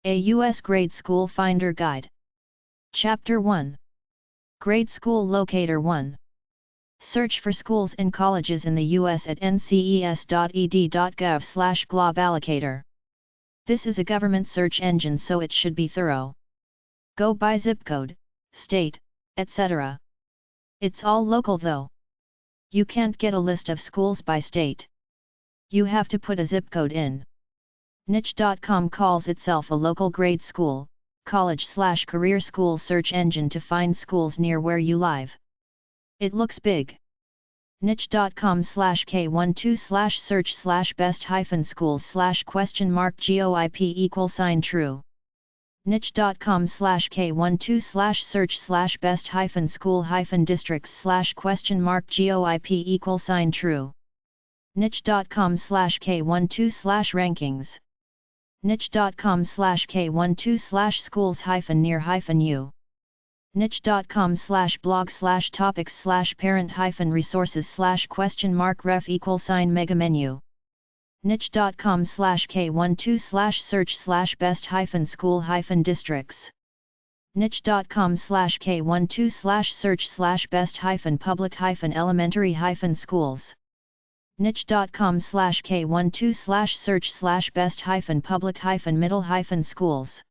A U.S. Grade School Finder Guide. Chapter 1. Grade School Locator 1. Search for schools and colleges in the U.S. at nces.ed.gov/globallocator. This is a government search engine, so it should be thorough. Go by zip code, state, etc. It's all local though. You can't get a list of schools by state. You have to put a zip code in. Niche.com calls itself a local grade school, college/career school search engine to find schools near where you live. It looks big. Niche.com/k12/search/best-schools/?GOIP=true. Niche.com/k12/search/best-schools-districts/?GOIP=true. Niche.com/k12/rankings. Niche.com/k12/schools-near-u. Niche.com/blog/topics/parent-resources/?ref=mega menu. Niche.com/k12/search/best-school-districts. Niche.com/k12/search/best-public-elementary-schools. Niche.com/k12/search/best-public-middle-schools.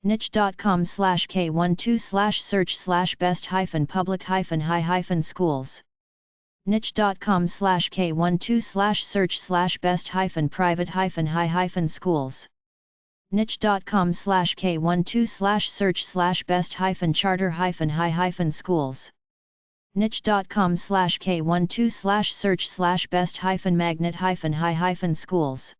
Niche.com/k12/search/best-public-high-schools. Niche.com/k12/search/best-private-high-schools. Niche.com/k12/search/best-charter-high-schools. Niche.com/k12/search/best-magnet-high-schools.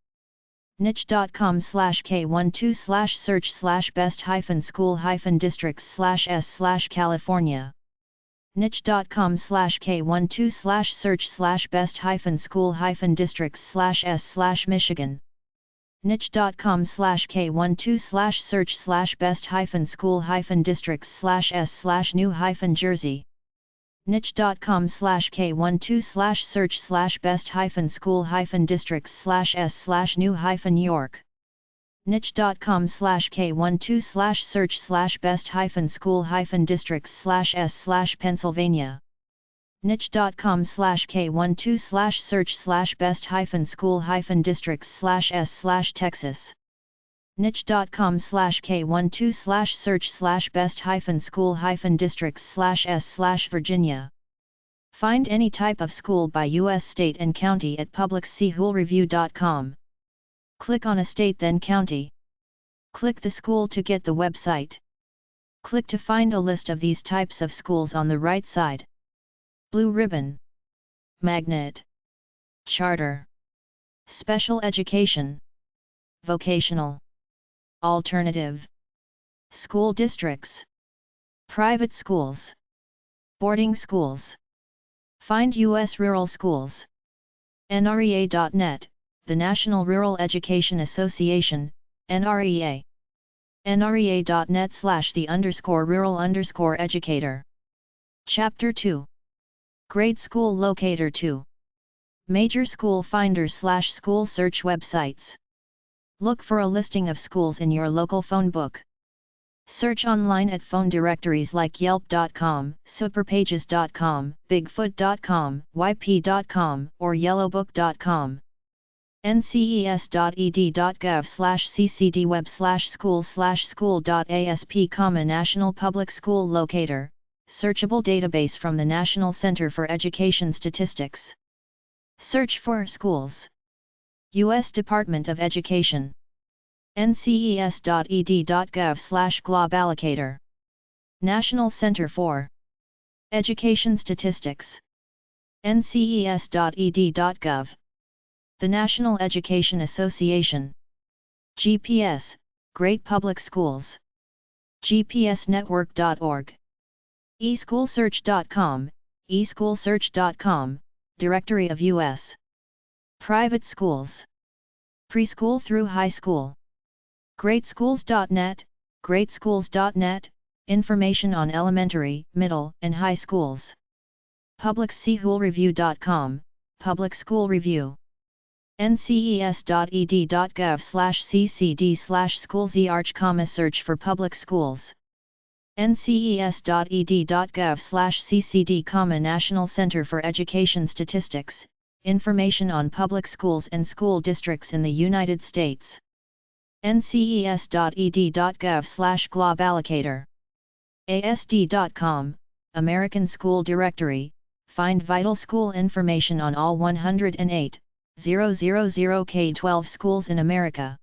Niche.com/k12/search/best-school-districts/S/California. Niche.com/k12/search/best-school-districts/S/Michigan. Niche.com/k12/search/best-school-districts/S/New-Jersey. Niche.com/k12/search/best-school-districts/S/New-York. Niche.com/k12/search/best-school-districts/S/Pennsylvania. Niche.com/k12/search/best-school-districts/S/Texas. Niche.com/k12/search/best-school-districts/S/Virginia. Find any type of school by U.S. state and county at publicschoolreview.com. Click on a state then county. Click the school to get the website. Click to find a list of these types of schools on the right side. Blue ribbon. Magnet. Charter. Special education. Vocational. Alternative. School districts. Private schools. Boarding schools. Find U.S. rural schools. NREA.net, the National Rural Education Association, NREA. NREA.net/the_rural_educator. Chapter 2. Grade School Locator 2. Major School Finder/School Search Websites. Look for a listing of schools in your local phone book. Search online at phone directories like Yelp.com, Superpages.com, Bigfoot.com, YP.com, or Yellowbook.com. nces.ed.gov/ccdweb/school/school.asp, National Public School Locator, searchable database from the National Center for Education Statistics. Search for schools. U.S. Department of Education. nces.ed.gov/globallocator. National Center for Education Statistics. nces.ed.gov. The National Education Association. GPS, Great Public Schools. gpsnetwork.org. eSchoolSearch.com, eSchoolSearch.com, Directory of U.S. private schools. Preschool through high school. GreatSchools.net, GreatSchools.net, information on elementary, middle, and high schools. PublicsSchoolReview.com, Public School Review. nces.ed.gov/ccd/schools. Search for public schools. nces.ed.gov/ccd, National Center for Education Statistics, information on public schools and school districts in the United States. nces.ed.gov/globallocator. asd.com, American School Directory, find vital school information on all 108,000 K-12 schools in America.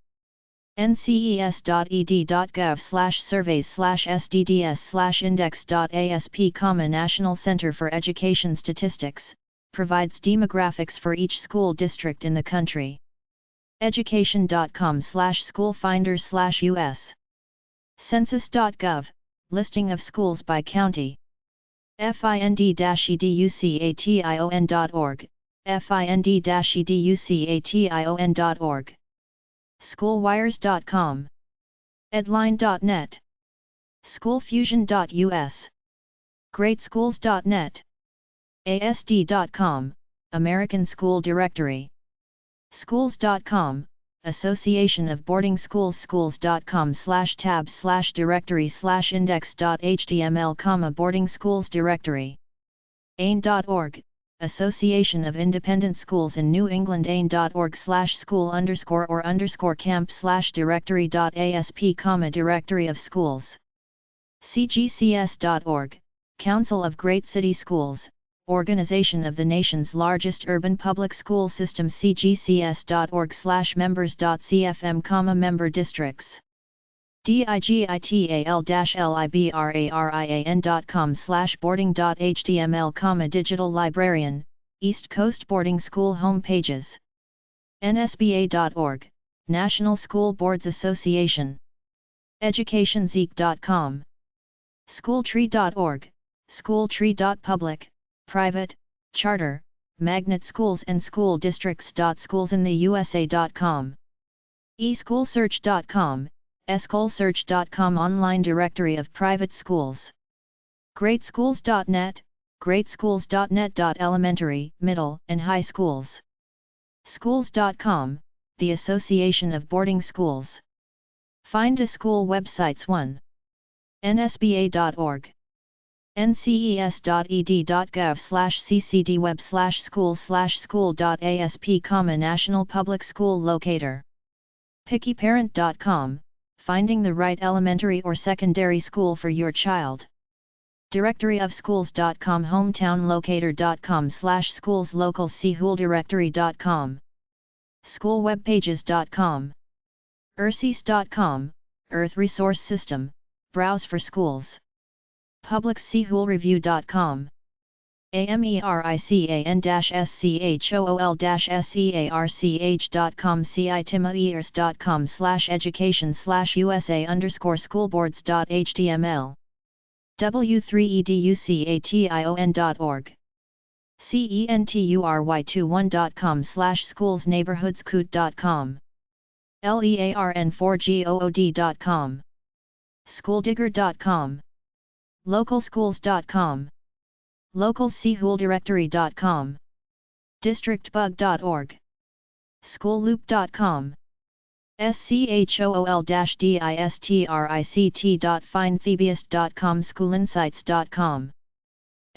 nces.ed.gov/surveys/sdds/index.asp, National Center for Education Statistics, provides demographics for each school district in the country. education.com/schoolfinder/us. census.gov, listing of schools by county. find-education.org, find-education.org. schoolwires.com. edline.net. schoolfusion.us. greatschools.net. asd.com, American School Directory. schools.com, Association of Boarding Schools. schools.com/tabs/directory/index.html, boarding schools directory. ain.org, Association of Independent Schools in New England. ain.org/school_or_camp/directory.asp, directory of schools. cgcs.org, Council of Great City Schools, organization of the nation's largest urban public school system. cgcs.org/members.cfm, member districts. digital-librarian.com/boarding.html, digital librarian, East Coast Boarding School home pages. nsba.org, National School Boards Association. educationzeek.com. schooltree.org, schooltree.public, private, charter, magnet schools and school districts. schoolsintheusa.com. eSchoolSearch.com, eschoolsearch.com, online directory of private schools. greatschools.net, greatschools.net. elementary, middle, and high schools. schools.com, the Association of Boarding Schools. Find a school websites. 1. nsba.org. nces.ed.gov/ccdweb/school/school.asp, National Public School Locator. pickyparent.com, finding the right elementary or secondary school for your child. directoryofschools.com, hometownlocator.com/schools, schooldirectory.com. schoolwebpages.com. earthsys.com, Earth Resource System, browse for schools. publicschoolreview.com. american-school-search.com, citimairs.com/education/usa_schoolboards.html. w3education.org. century21.com/schools-neighborhoods-coot.com. learn4good.com. schooldigger.com. localschools.com. localschooldirectory.com. districtbug.org. schoolloop.com. school-district.com. schoolinsights.com.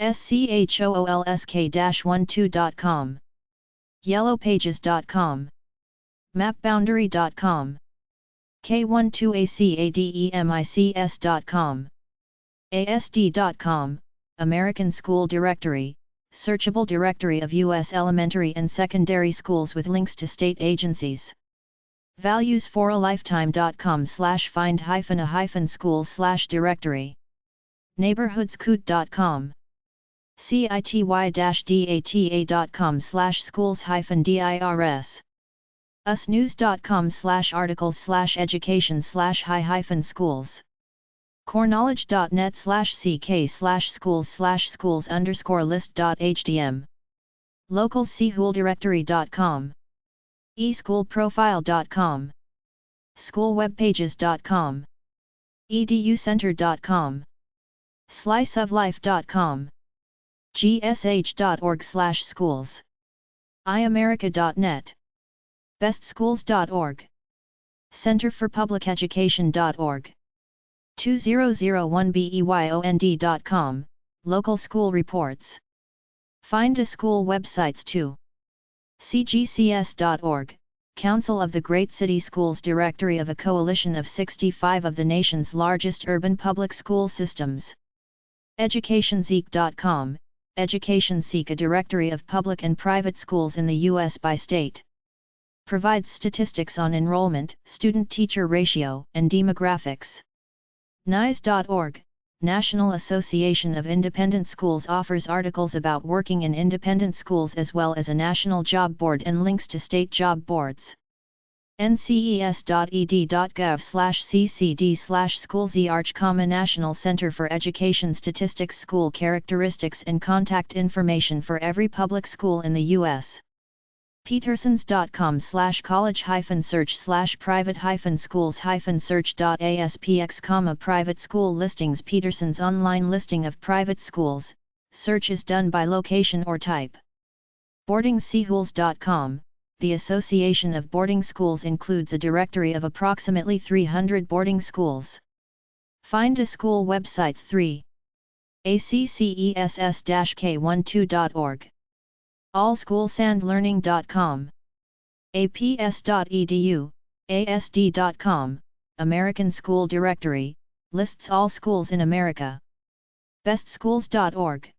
schoolsk-12.com. yellowpages.com. mapboundary.com. k12academics.com. asd.com, American School Directory, searchable directory of U.S. elementary and secondary schools with links to state agencies. valuesforalife.com/find-a-schools/directory. neighborhoodscoot.com. city-data.com/schools-dirs. usnews.com/articles/education/high-schools. corknowledge.net/ck/schools/schools_list.htm. localschooldirectory.com. eschoolprofile.com. schoolwebpages.com. educenter.com. sliceoflife.com. gsh.org/schools. iamerica.net. bestschools.org. Center for Public Education.org. 2001beyond.com, local school reports. Find a school websites too. cgcs.org, Council of the Great City Schools directory of a coalition of 65 of the nation's largest urban public school systems. educationseek.com, EducationSeek, a directory of public and private schools in the U.S. by state. Provides statistics on enrollment, student-teacher ratio, and demographics. NISE.org, National Association of Independent Schools, offers articles about working in independent schools as well as a national job board and links to state job boards. nces.ed.gov/ccd/schools National Center for Education Statistics, school characteristics and contact information for every public school in the U.S. petersons.com/college-search/private-schools-search.aspx, private school listings. Peterson's online listing of private schools. Search is done by location or type. boardingschools.com, the Association of Boarding Schools includes a directory of approximately 300 boarding schools. Find a school websites. 3. access-k12.org. allschoolsandlearning.com. aps.edu, asd.com, American School Directory, lists all schools in America. bestschools.org.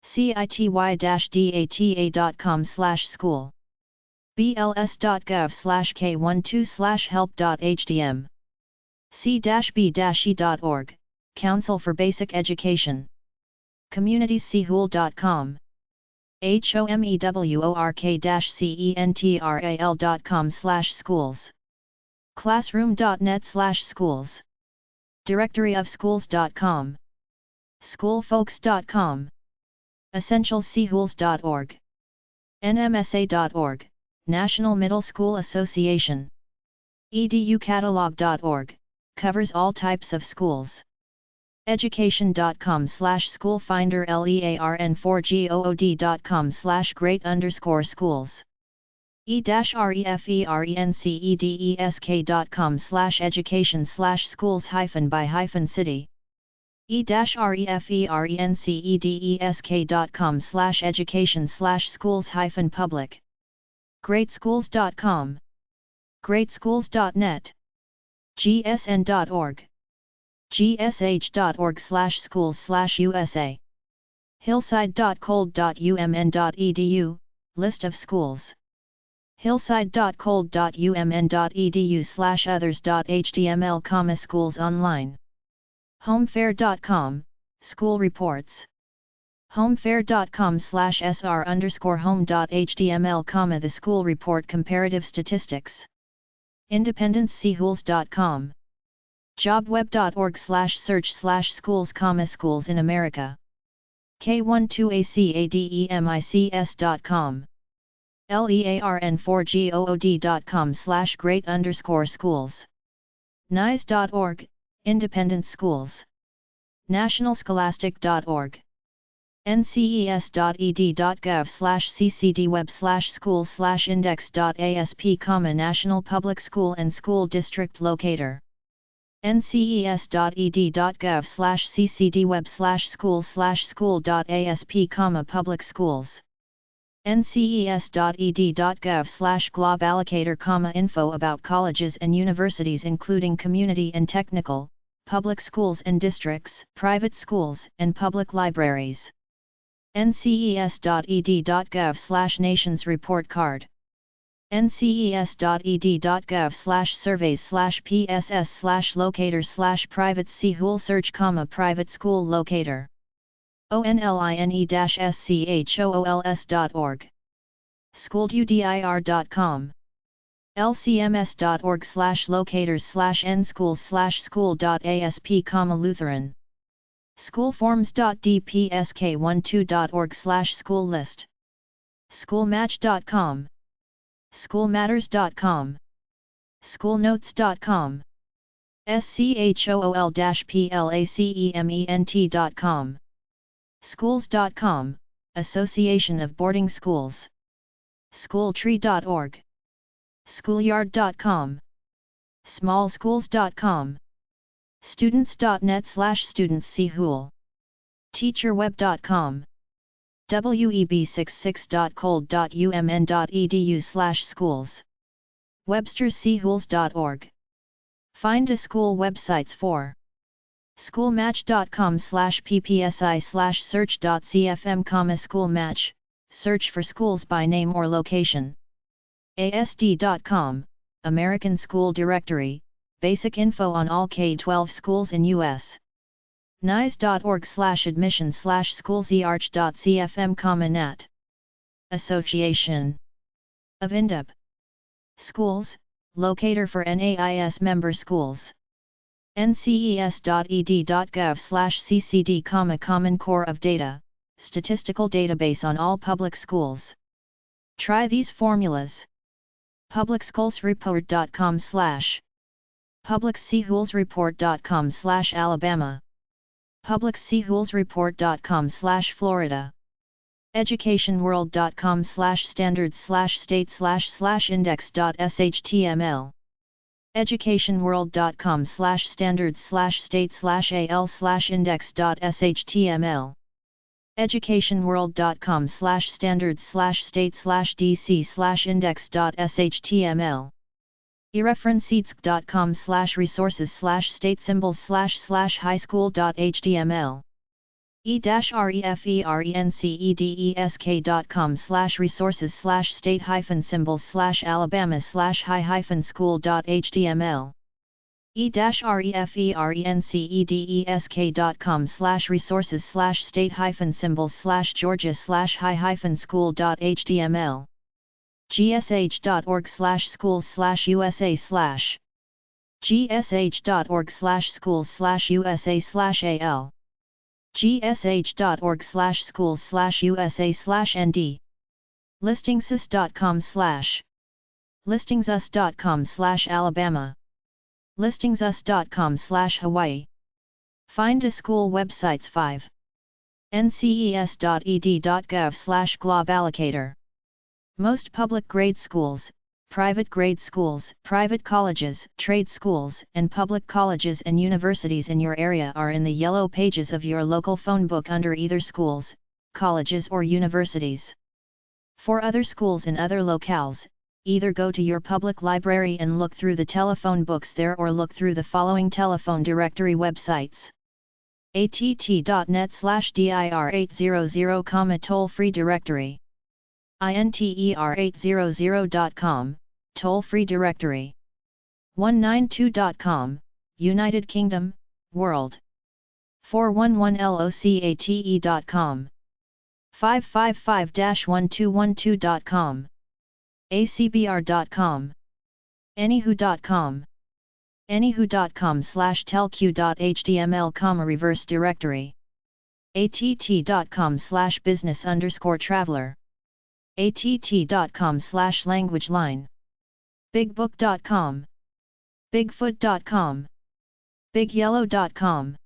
city-data.com/school. bls.gov/k12/help.htm. c-b-e.org, Council for Basic Education. communitieschool.com. homework-central.com/schools. classroom.net/schools. directoryofschools.com. schoolfolks.com. essentialschools.org. nmsa.org, National Middle School Association. educatalog.org, covers all types of schools. education.com/schoolfinder. learn4good.com/great_schools. e-referencedesk.com/education/schools-by-city. e-referencedesk.com/education/schools-public. greatschools.com. greatschools.net. gsn.org. gsh.org/schools/USA. hillside.cold.umn.edu, list of schools. hillside.cold.umn.edu/others.html, schools online. homefair.com, school reports. homefair.com/sr_home.html, the school report comparative statistics. independenceschools.com. jobweb.org/search/schools, schools in America. k12academics.com. learn4good.com/great_schools. NISE.org, Independent Schools. nationalscholastic.org. nces.ed.gov/ccdweb/schools/index.asp, National Public School and School District Locator. nces.ed.gov/ccdweb/schools/school.asp, public schools. nces.ed.gov/globallocator, info about colleges and universities including community and technical, public schools and districts, private schools, and public libraries. nces.ed.gov/nations report card. nces.ed.gov/surveys/pss/locators/private school search, private school locator. online-schools.org. schooledudir.com. lcms.org/locators/nschools/school.asp, Lutheran. schoolforms.dpsk12.org/school list. schoolmatch.com. schoolmatters.com. schoolnotes.com. school-placement.com. schools.com, Association of Boarding Schools. schooltree.org. schoolyard.com, smallschools.com, students.net/students/school, teacherweb.com, web66.cold.umn.edu/schools, websterschools.org. Find a school websites for schoolmatch.com/ppsi/search.cfm, schoolmatch, search for schools by name or location. ASD.com, American School Directory, basic info on all K-12 schools in U.S. NICE.org/admission/schoolsarch.cfm, nat. Association of INDEP Schools, locator for NAIS member schools. NCES.ed.gov/ccd, Common Core of Data, statistical database on all public schools. Try these formulas. publicschoolsreport.com/ publicschoolsreport.com/ Alabama, publicschoolsreport.com/ Florida, educationworld.com/ standards/state/index.html, educationworld.com/ standards/state/al/index.html, educationworld.com/ standards/state/dc/index.html, ereferenceidsc.com/resources/state symbols/highschool.html, e-referencedesk.com/resources/state-symbols/alabama/high-school.html, e-referencedesk.com/resources/state-symbols/georgia/high-school.html, gsh.org/schools/usa/ gsh.org/schools/usa/al, gsh.org/schools/usa/nd, listingsus.com/ listingsus.com/Alabama, listingsus.com/Hawaii. Find a school websites 5. nces.ed.gov/globallocator. Most public grade schools, private grade schools, private colleges, trade schools, and public colleges and universities in your area are in the yellow pages of your local phone book under either schools, colleges or universities. For other schools in other locales, either go to your public library and look through the telephone books there or look through the following telephone directory websites: att.net/dir800, toll-free directory, inter800.com, toll-free directory, 192.com, United Kingdom, World, 411locate.com, 555-1212.com, acbr.com, anywho.com, anywho.com/telq.html, reverse directory, att.com/business_traveler, att.com/languageline, bigbook.com, bigfoot.com, bigyellow.com,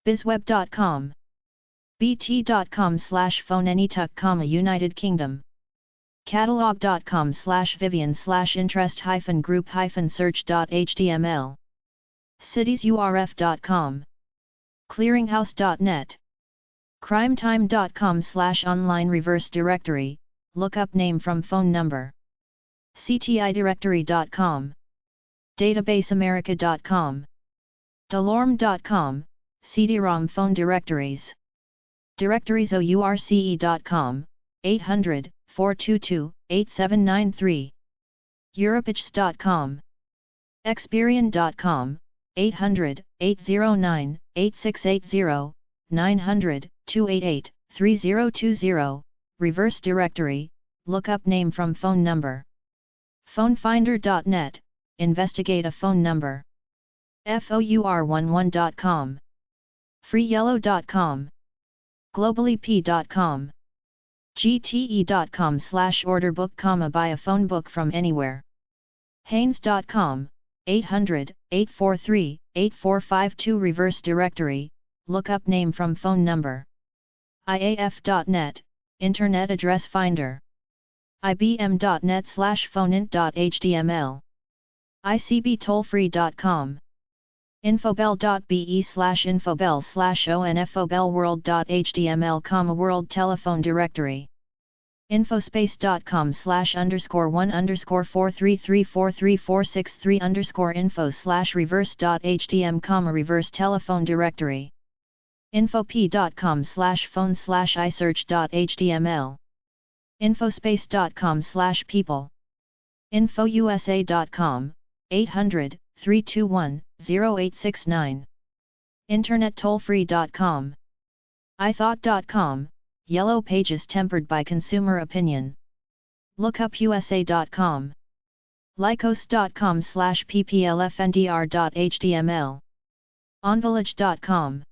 bizweb.com, bt.com/phoneintuck, United Kingdom, catalog.com/vivian/interest-group-search.html, citiesurf.com, clearinghouse.net, crimetime.com/online reverse directory, look up name from phone number, ctidirectory.com, databaseamerica.com, delorm.com, cd-rom phone directories, directories.ource.com, 800-422-8793, europages.com, experian.com, 800-809-8680, 900-288-3020, reverse directory, look up name from phone number, phonefinder.net, investigate a phone number, four11.com, freeyellow.com, globalep.com, gte.com/orderbook, buy a phone book from anywhere, haynes.com, 800-843-8452, reverse directory, look up name from phone number, iaf.net, internet address finder. ibm.net/phoneint.html, icbtollfree.com, infobel.be/infobel/onfobelworld.html, world telephone directory, infospace.com/1_4334346_info/reverse.htm, reverse telephone directory, infop.com/phone/isearch.html, infospace.com/people, infousa.com, 800-321-0869, internettollfree.com, ithought.com, Yellow Pages tempered by consumer opinion, lookupusa.com, lycos.com/pplfndr.html, onvillage.com,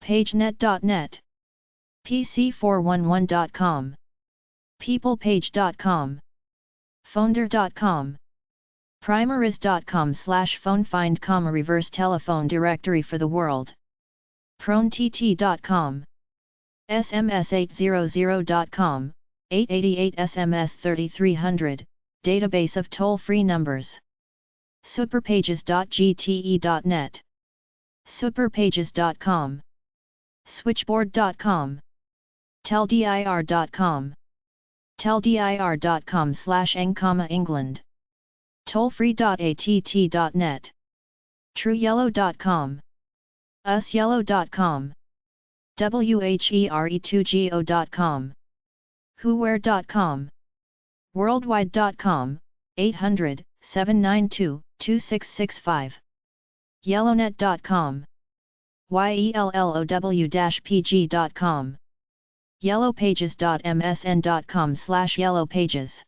pagenet.net, pc411.com, peoplepage.com, phoneder.com, primeriz.com/phonefind, reverse telephone directory for the world, pronett.com, sms800.com, 888 SMS 3300, database of toll-free numbers, superpages.gte.net, superpages.com, switchboard.com, telldir.com, telldir.com/eng, England, tollfree.att.net, trueyellow.com, usyellow.com, where2go.com, whowhere.com, worldwide.com, 800-792-2665, yellownet.com, yellow-pg.com, yellowpages.msn.com/yellowpages,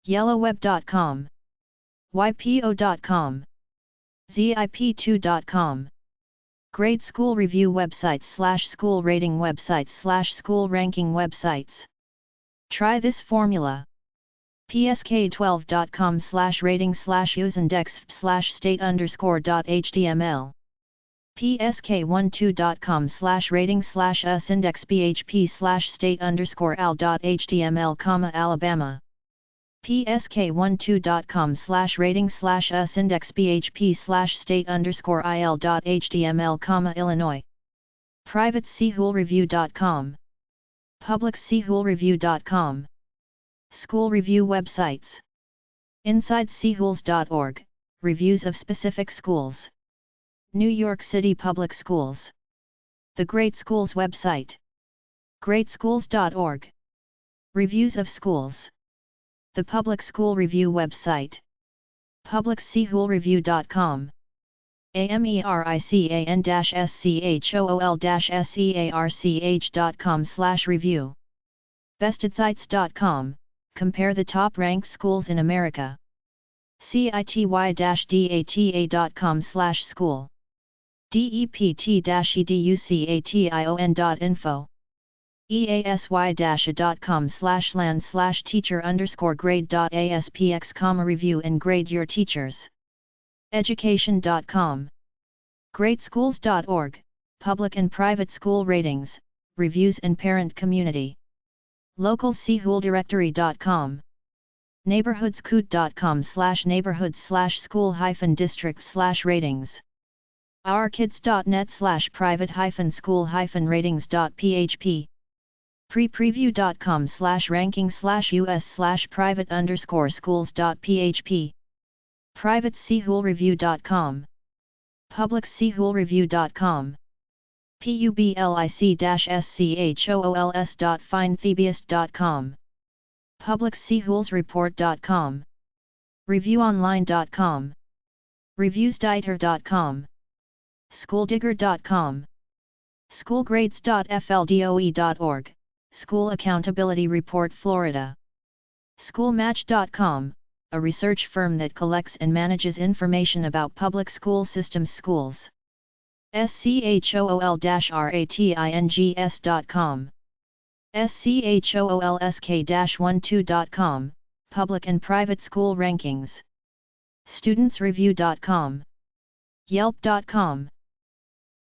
yellowweb.com, ypo.com, zip2.com, grade school review websites / school rating websites / school ranking websites. Try this formula. psk12.com/rating/usindex/state_.html, psk12.com/rating/usindexphp/state_al.html, Alabama, psk12.com/rating/usindexphp/state_il.html, Illinois, privateschoolreview.com, publicschoolreview.com, school review websites, InsideSchools.org, reviews of specific schools, New York City Public Schools, The Great Schools website, greatschools.org, reviews of schools, The Public School Review website, publicschoolreview.com, american-school-search.com/review, bestedsites.com, compare the top-ranked schools in America, city-data.com/school, dept-education.info, easy.com/land/teacher_grade.aspx, review and grade your teachers, education.com, greatschools.org, public and private school ratings, reviews and parent community, localschooldirectory.com, neighborhoods.school/neighborhoods/school-district/ratings, ourkids.net/private-school-ratings.php, prepreview.com/ranking/us/private_schools.php, privateschoolreview.com, publicschoolreview.com, public-schools.findthebeast.com, publicschoolsreport.com, reviewonline.com, reviewsditer.com, schooldigger.com, schoolgrades.fldoe.org, School Accountability Report Florida, schoolmatch.com, a research firm that collects and manages information about public school systems. Schools, school-ratings.com, schoolsk-12.com, public and private school rankings, studentsreview.com, yelp.com,